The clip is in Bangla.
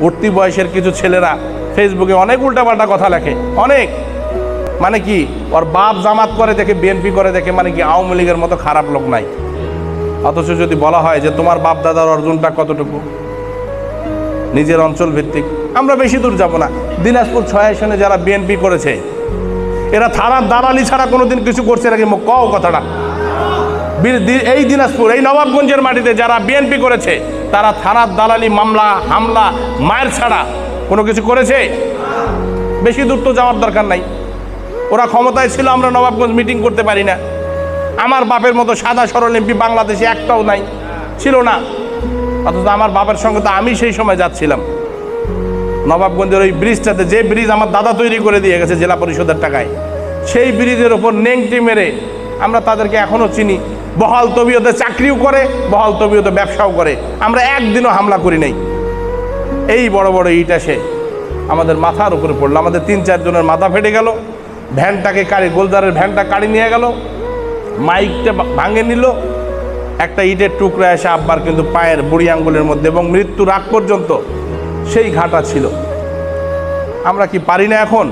উঠতি বয়সের কিছু ছেলেরা ফেসবুকে অনেক উল্টাপাল্টা কথা লেখে, অনেক, মানে কি ওর বাপ জামাত করে দেখে, বিএনপি করে দেখে, মানে কি আওয়ামী লীগের মতো খারাপ লোক নাই। অথচ যদি বলা হয় যে তোমার বাপ দাদার অর্জনটা কতটুকু, নিজের অঞ্চল ভিত্তিক, আমরা বেশি দূর যাব না। দিনাজপুর 6 আসনে যারা বিএনপি করেছে এরা থানার দালালি ছাড়া কোনোদিন কিছু করছে নাকি? কও কথাটা। এই দিনাজপুর, এই নবাবগঞ্জের মাটিতে যারা বিএনপি করেছে তারা থানার দালালি, মামলা, হামলা, মায়ের ছাড়া কোনো কিছু করেছে? বেশি দূর তো যাওয়ার দরকার নাই। ওরা ক্ষমতায় ছিল, আমরা নবাবগঞ্জ মিটিং করতে পারি না। আমার বাপের মতো সাদা সরল এমপি বাংলাদেশে একটাও নাই, ছিল না। অথচ আমার বাবার সঙ্গে তো আমি সেই সময় যাচ্ছিলাম নবাবগঞ্জের ওই ব্রিজটাতে, যে ব্রিজ আমার দাদা তৈরি করে দিয়ে গেছে জেলা পরিষদের টাকায়, সেই ব্রিজের ওপর নেংটি মেরে আমরা তাদেরকে এখনও চিনি। বহাল তবিয়তে চাকরিও করে, বহাল তবিয়তে ব্যবসাও করে। আমরা একদিনও হামলা করি নাই। এই বড় বড় ইট আসে আমাদের মাথার উপরে পড়লো, আমাদের 3-4 জনের মাথা ফেটে গেল। ভ্যানটাকে গোলদারের ভ্যানটা কাড়ি নিয়ে গেল, মাইকটা ভাঙে নিল। একটা ইটের টুকরা এসে আব্বার কিন্তু পায়ের বুড়ি আঙ্গুলের মধ্যে, এবং মৃত্যুর আগ পর্যন্ত সেই ঘাটা ছিল। আমরা কি পারি না এখন?